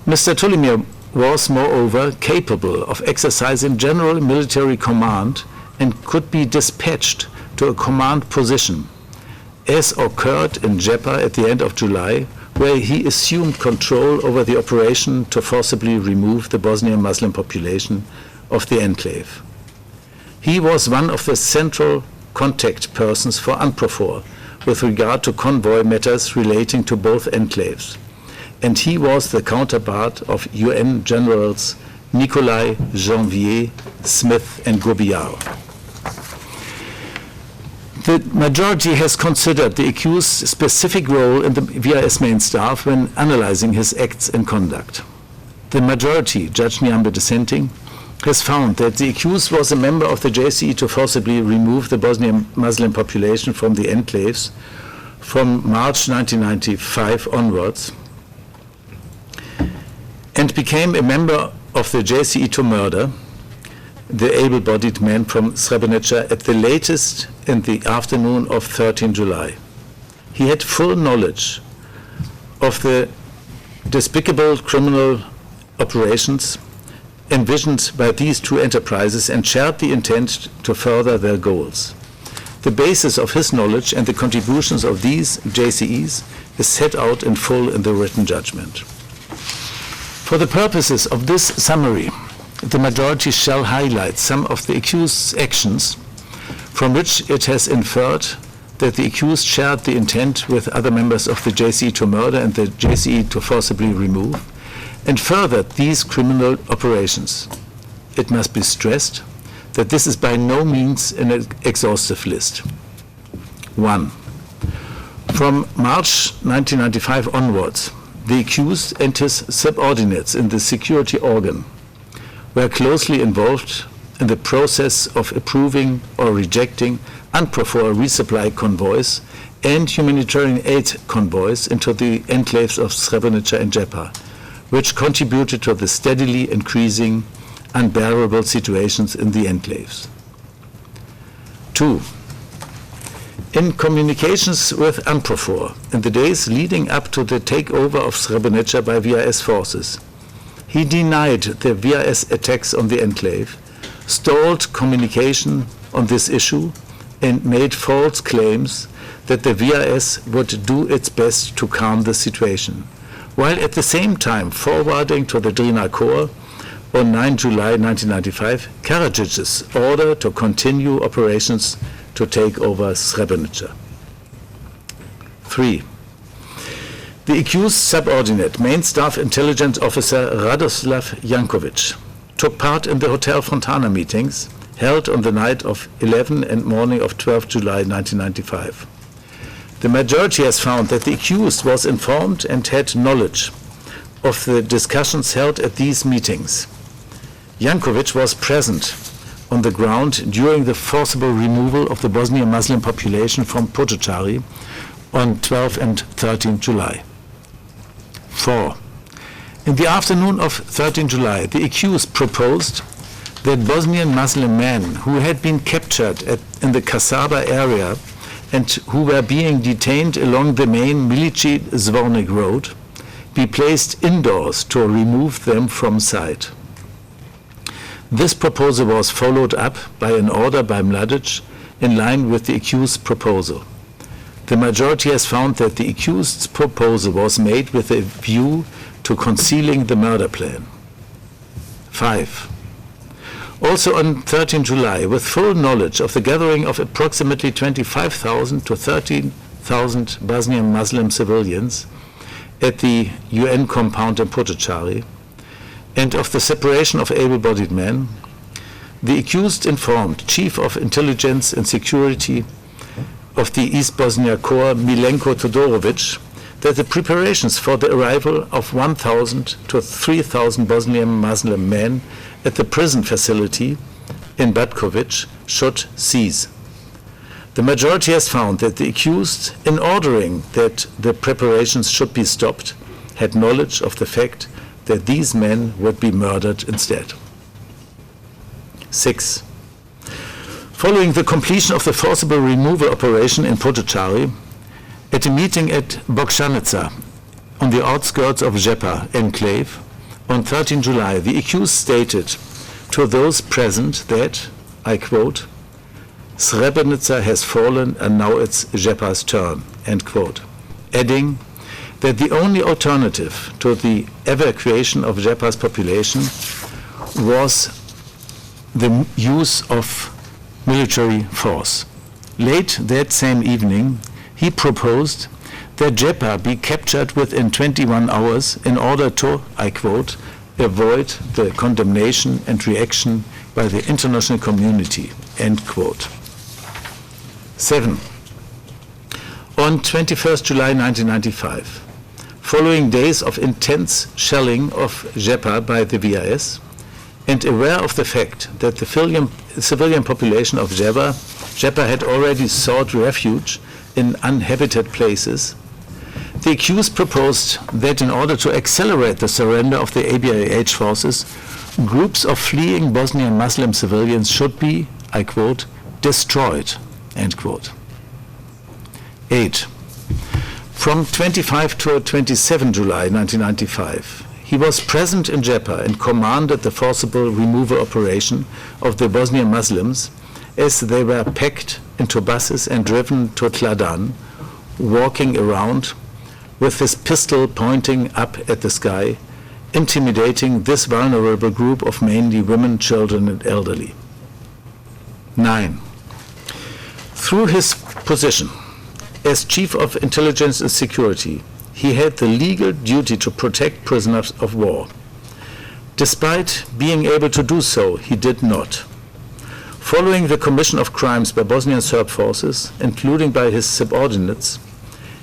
Mr. Tolimir was, moreover, capable of exercising general military command and could be dispatched to a command position, as occurred in Jepa at the end of July, where he assumed control over the operation to forcibly remove the Bosnian Muslim population of the enclave. He was one of the central contact persons for UNPROFOR with regard to convoy matters relating to both enclaves, and he was the counterpart of UN generals Nicolai, Janvier, Smith, and Gobillard. The majority has considered the accused's specific role in the VIS main staff when analyzing his acts and conduct. The majority, Judge Nyambe dissenting, has found that the accused was a member of the JCE to forcibly remove the Bosnian Muslim population from the enclaves from March 1995 onwards, and became a member of the JCE to murder the able-bodied man from Srebrenica at the latest in the afternoon of 13 July. He had full knowledge of the despicable criminal operations envisioned by these two enterprises and shared the intent to further their goals. The basis of his knowledge and the contributions of these JCEs is set out in full in the written judgment. For the purposes of this summary, the majority shall highlight some of the accused's actions from which it has inferred that the accused shared the intent with other members of the JCE to murder and the JCE to forcibly remove, and furthered these criminal operations. It must be stressed that this is by no means an exhaustive list. 1. From March 1995 onwards, the accused and his subordinates in the security organ were closely involved in the process of approving or rejecting UNPROFOR resupply convoys and humanitarian aid convoys into the enclaves of Srebrenica and Jepa, which contributed to the steadily increasing unbearable situations in the enclaves. 2. In communications with UNPROFOR in the days leading up to the takeover of Srebrenica by VIS forces, he denied the VIS attacks on the enclave, stalled communication on this issue, and made false claims that the VIS would do its best to calm the situation, while at the same time forwarding to the Drina Corps on 9 July 1995 Karadzic's order to continue operations to take over Srebrenica. 3. The accused subordinate, main staff intelligence officer Radoslav Jankovic, took part in the Hotel Fontana meetings held on the night of 11 and morning of 12 July 1995. The majority has found that the accused was informed and had knowledge of the discussions held at these meetings. Jankovic was present on the ground during the forcible removal of the Bosnian Muslim population from Potocari on 12 and 13 July. 4. In the afternoon of 13 July, the accused proposed that Bosnian Muslim men who had been captured in the Kasaba area and who were being detained along the main Milici-Zvornik road be placed indoors to remove them from sight. This proposal was followed up by an order by Mladic in line with the accused's proposal. The majority has found that the accused's proposal was made with a view to concealing the murder plan. 5. Also on 13 July, with full knowledge of the gathering of approximately 25,000 to 13,000 Bosnian Muslim civilians at the UN compound in Potocari, and of the separation of able-bodied men, the accused informed Chief of Intelligence and Security of the East Bosnia Corps, Milenko Todorovic, that the preparations for the arrival of 1,000 to 3,000 Bosnian Muslim men at the prison facility in Batkovic should cease. The majority has found that the accused, in ordering that the preparations should be stopped, had knowledge of the fact that these men would be murdered instead. 6. Following the completion of the forcible removal operation in Potocari, at a meeting at Bokšaneca on the outskirts of Jepa enclave on 13 July, the accused stated to those present that, I quote, "Srebrenica has fallen and now it's Jepa's turn," end quote, adding that the only alternative to the evacuation of Jepa's population was the use of military force. Late that same evening, he proposed that Jepa be captured within 21 hours in order to, I quote, avoid the condemnation and reaction by the international community, end quote. 7. On 21st July 1995, following days of intense shelling of Jepa by the VIS, and aware of the fact that the civilian population of Jepa had already sought refuge in uninhabited places, the accused proposed that in order to accelerate the surrender of the ABIH forces, groups of fleeing Bosnian Muslim civilians should be, I quote, destroyed, end quote. 8. From 25 to 27 July 1995, he was present in Jepa and commanded the forcible removal operation of the Bosnian Muslims as they were packed into buses and driven to Tladan, walking around with his pistol pointing up at the sky, intimidating this vulnerable group of mainly women, children, and elderly. 9. Through his position as Chief of Intelligence and Security, he had the legal duty to protect prisoners of war. Despite being able to do so, he did not. Following the commission of crimes by Bosnian Serb forces, including by his subordinates,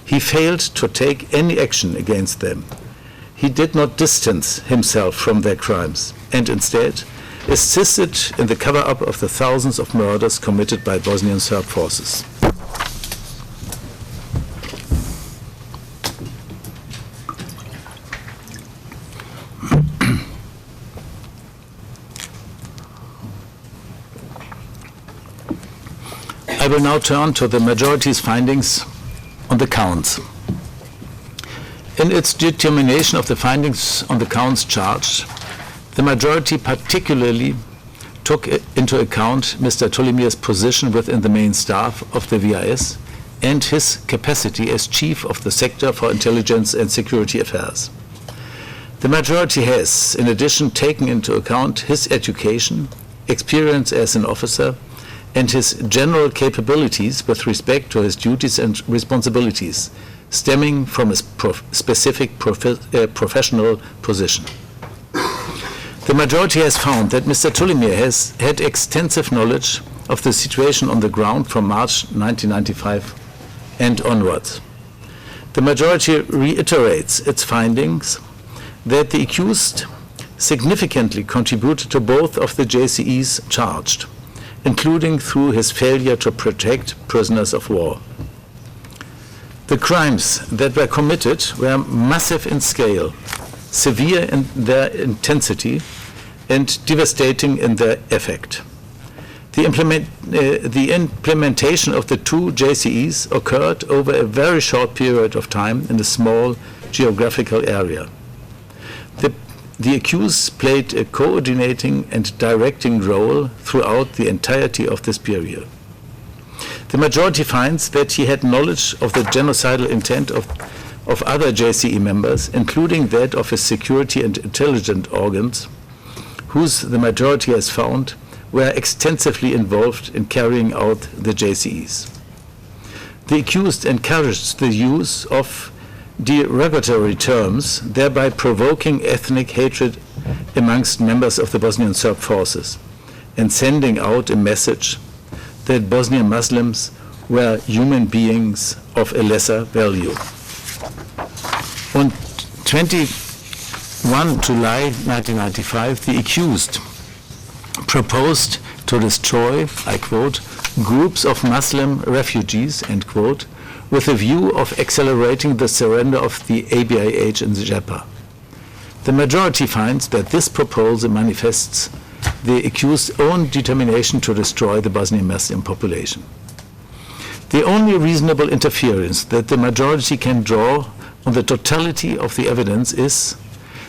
he failed to take any action against them. He did not distance himself from their crimes and instead assisted in the cover-up of the thousands of murders committed by Bosnian Serb forces. I will now turn to the majority's findings on the counts. In its determination of the findings on the counts charged, the majority particularly took into account Mr. Tolimir's position within the main staff of the VIS and his capacity as chief of the sector for intelligence and security affairs. The majority has, in addition, taken into account his education, experience as an officer, and his general capabilities with respect to his duties and responsibilities stemming from his specific professional position. The majority has found that Mr. Tolimir has had extensive knowledge of the situation on the ground from March 1995 and onwards. The majority reiterates its findings that the accused significantly contributed to both of the JCEs charged, including through his failure to protect prisoners of war. The crimes that were committed were massive in scale, severe in their intensity, and devastating in their effect. The implementation of the two JCEs occurred over a very short period of time in a small geographical area. The accused played a coordinating and directing role throughout the entirety of this period. The majority finds that he had knowledge of the genocidal intent of other JCE members, including that of his security and intelligence organs, whose the majority has found were extensively involved in carrying out the JCEs. The accused encouraged the use of derogatory terms, thereby provoking ethnic hatred amongst members of the Bosnian Serb forces and sending out a message that Bosnian Muslims were human beings of a lesser value. On 21 July 1995, the accused proposed to destroy, I quote, groups of Muslim refugees, end quote, with a view of accelerating the surrender of the ABIH in Zepa. The majority finds that this proposal manifests the accused's own determination to destroy the Bosnian Muslim population. The only reasonable inference that the majority can draw on the totality of the evidence is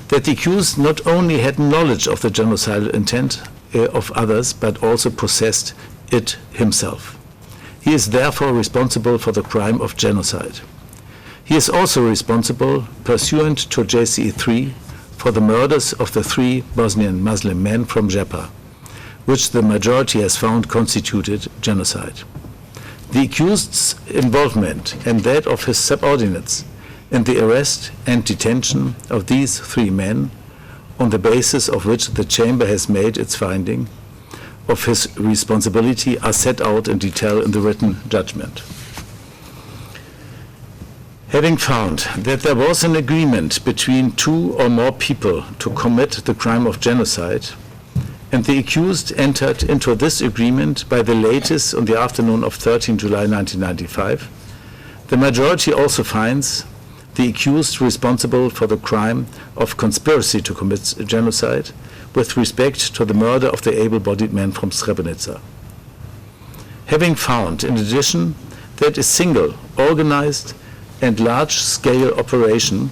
that the accused not only had knowledge of the genocidal intent of others, but also possessed it himself. He is therefore responsible for the crime of genocide. He is also responsible, pursuant to JCE 3, for the murders of the 3 Bosnian Muslim men from Zepa, which the majority has found constituted genocide. The accused's involvement and that of his subordinates in the arrest and detention of these 3 men, on the basis of which the Chamber has made its finding of his responsibility, are set out in detail in the written judgment. Having found that there was an agreement between 2 or more people to commit the crime of genocide, and the accused entered into this agreement by the latest on the afternoon of 13 July 1995, the majority also finds the accused responsible for the crime of conspiracy to commit genocide with respect to the murder of the able-bodied men from Srebrenica. Having found, in addition, that a single, organized, and large-scale operation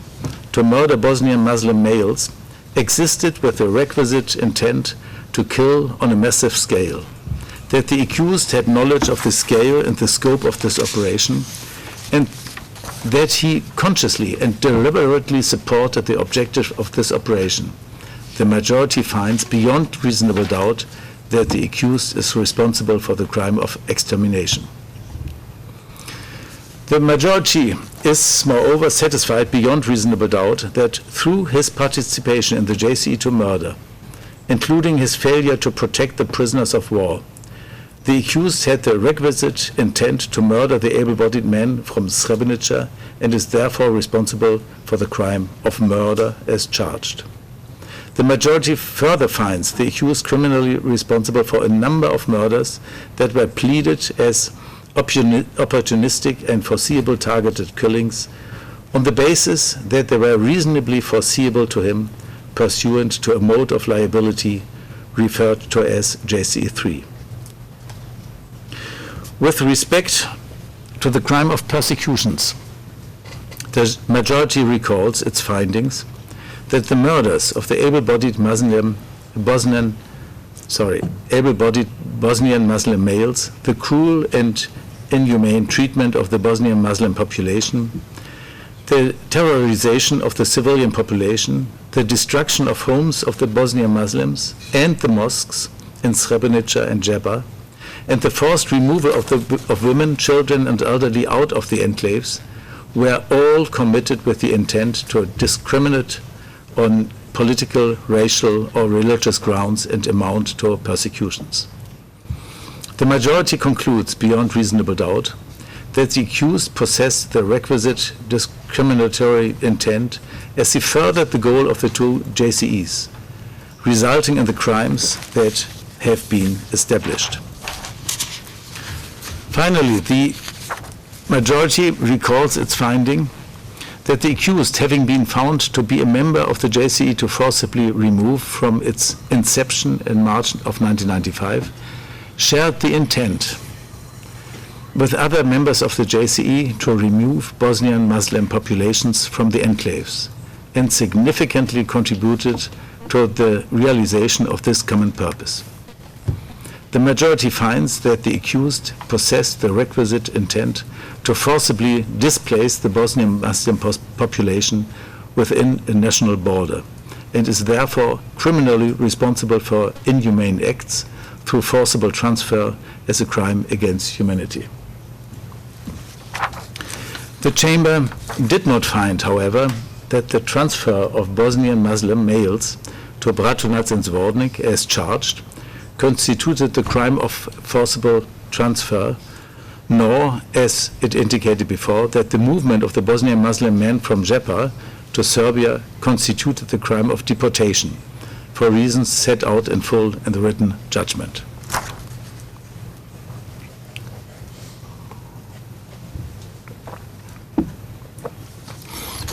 to murder Bosnian Muslim males existed with the requisite intent to kill on a massive scale, that the accused had knowledge of the scale and the scope of this operation, and that he consciously and deliberately supported the objective of this operation. The majority finds beyond reasonable doubt that the accused is responsible for the crime of extermination. The majority is, moreover, satisfied beyond reasonable doubt that through his participation in the JCE2 murder, including his failure to protect the prisoners of war, the accused had the requisite intent to murder the able-bodied man from Srebrenica and is therefore responsible for the crime of murder as charged. The majority further finds the accused criminally responsible for a number of murders that were pleaded as opportunistic and foreseeable targeted killings on the basis that they were reasonably foreseeable to him pursuant to a mode of liability referred to as JCE3. With respect to the crime of persecutions, the majority recalls its findings that the murders of the able-bodied Bosnian Muslim males, the cruel and inhumane treatment of the Bosnian Muslim population, the terrorization of the civilian population, the destruction of homes of the Bosnian Muslims and the mosques in Srebrenica and Jebba, and the forced removal of women, children, and elderly out of the enclaves were all committed with the intent to discriminate on political, racial, or religious grounds and amount to persecutions. The majority concludes beyond reasonable doubt that the accused possessed the requisite discriminatory intent as he furthered the goal of the two JCEs, resulting in the crimes that have been established. Finally, the majority recalls its finding that the accused, having been found to be a member of the JCE to forcibly remove from its inception in March of 1995, shared the intent with other members of the JCE to remove Bosnian Muslim populations from the enclaves and significantly contributed to the realization of this common purpose. The majority finds that the accused possessed the requisite intent to forcibly displace the Bosnian Muslim population within a national border and is therefore criminally responsible for inhumane acts through forcible transfer as a crime against humanity. The Chamber did not find, however, that the transfer of Bosnian Muslim males to Bratunac and Zvornik as charged constituted the crime of forcible transfer, nor, as it indicated before, that the movement of the Bosnian Muslim men from Jebba to Serbia constituted the crime of deportation, for reasons set out in full in the written judgment.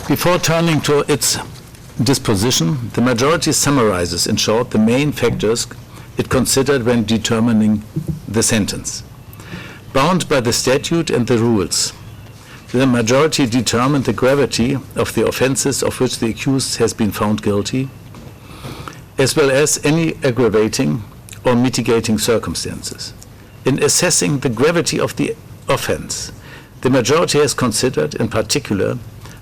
Before turning to its disposition, the majority summarizes in short the main factors it considered when determining the sentence. Bound by the statute and the rules, the majority determined the gravity of the offenses of which the accused has been found guilty, as well as any aggravating or mitigating circumstances. In assessing the gravity of the offense, the majority has considered, in particular,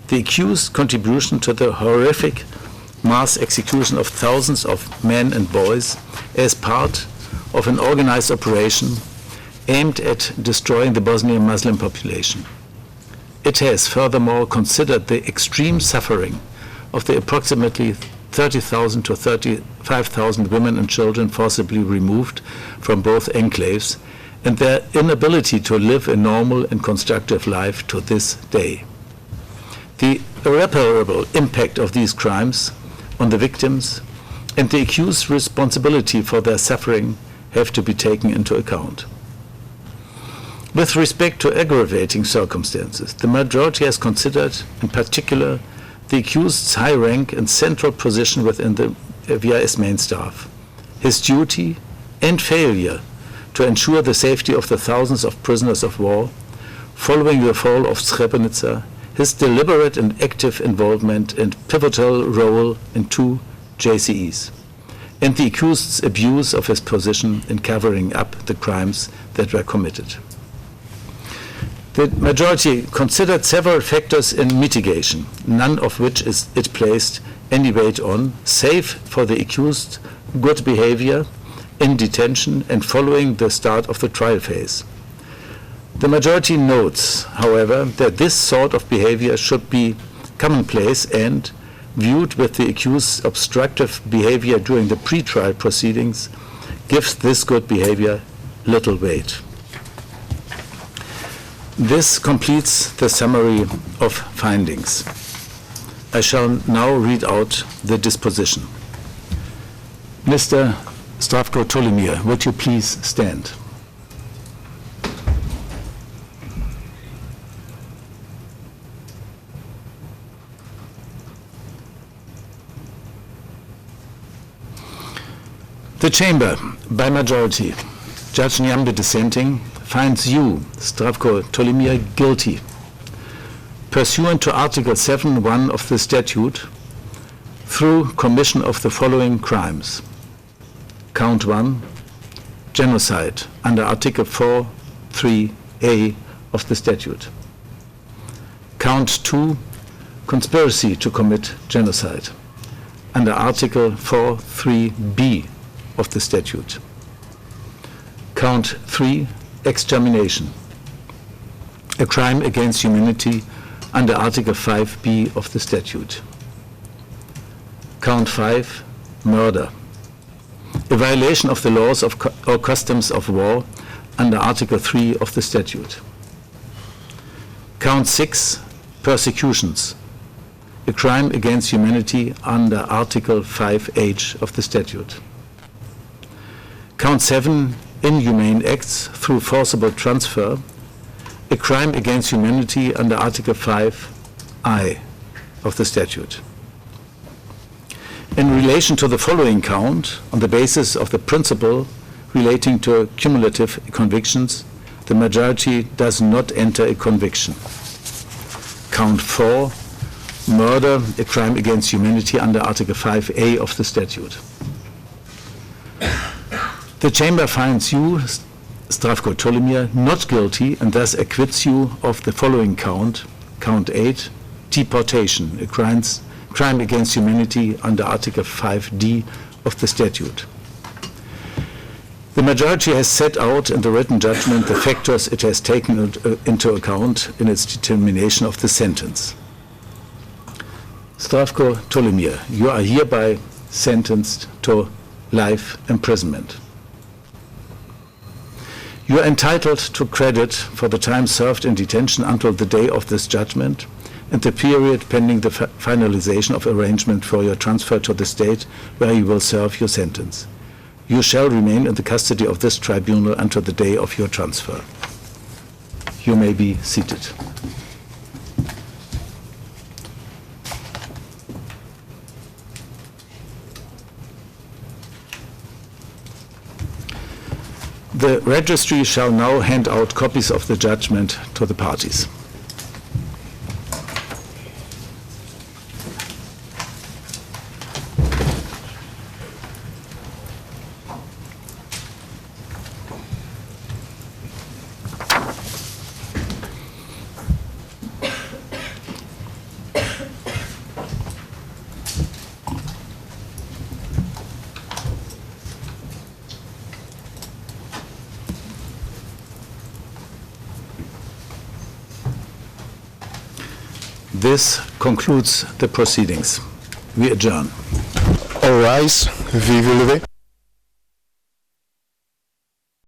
the accused's contribution to the horrific mass execution of thousands of men and boys as part of an organized operation aimed at destroying the Bosnian Muslim population. It has furthermore considered the extreme suffering of the approximately 30,000 to 35,000 women and children forcibly removed from both enclaves and their inability to live a normal and constructive life to this day. The irreparable impact of these crimes on the victims and the accused's responsibility for their suffering have to be taken into account. With respect to aggravating circumstances, the majority has considered, in particular, the accused's high rank and central position within the VIS main staff, his duty and failure to ensure the safety of the thousands of prisoners of war following the fall of Srebrenica, his deliberate and active involvement and pivotal role in two JCEs, and the accused's abuse of his position in covering up the crimes that were committed. The majority considered several factors in mitigation, none of which it placed any weight on, save for the accused's good behavior in detention and following the start of the trial phase. The majority notes, however, that this sort of behavior should be commonplace and, viewed with the accused's obstructive behavior during the pre-trial proceedings, gives this good behavior little weight. This completes the summary of findings. I shall now read out the disposition. Mr. Zdravko Tolimir, would you please stand? The Chamber, by majority, Judge Nyambe dissenting, finds you, Zdravko Tolimir, guilty, pursuant to Article 7(1) of the statute, through commission of the following crimes. Count 1, genocide, under Article 4(3)(a) of the statute. Count 2, conspiracy to commit genocide, under Article 4(3)(b) of the statute. Count 3, extermination, a crime against humanity under Article 5(b) of the statute. Count 5, murder, a violation of the laws or customs of war under Article 3 of the statute. Count 6, persecutions, a crime against humanity under Article 5(h) of the statute. Count 7, inhumane acts through forcible transfer, a crime against humanity under Article 5(i) of the statute. In relation to the following count, on the basis of the principle relating to cumulative convictions, the majority does not enter a conviction. Count 4, murder, a crime against humanity under Article 5(a) of the statute. The Chamber finds you, Zdravko Tolimir, not guilty and thus acquits you of the following count, Count 8, deportation, a crime against humanity under Article 5(d) of the statute. The majority has set out in the written judgment the factors it has taken into account in its determination of the sentence. Zdravko Tolimir, you are hereby sentenced to life imprisonment. You are entitled to credit for the time served in detention until the day of this judgment and the period pending the finalization of arrangement for your transfer to the state where you will serve your sentence. You shall remain in the custody of this tribunal until the day of your transfer. You may be seated. The registry shall now hand out copies of the judgment to the parties. This concludes the proceedings. We adjourn. All rise. Vive le lever.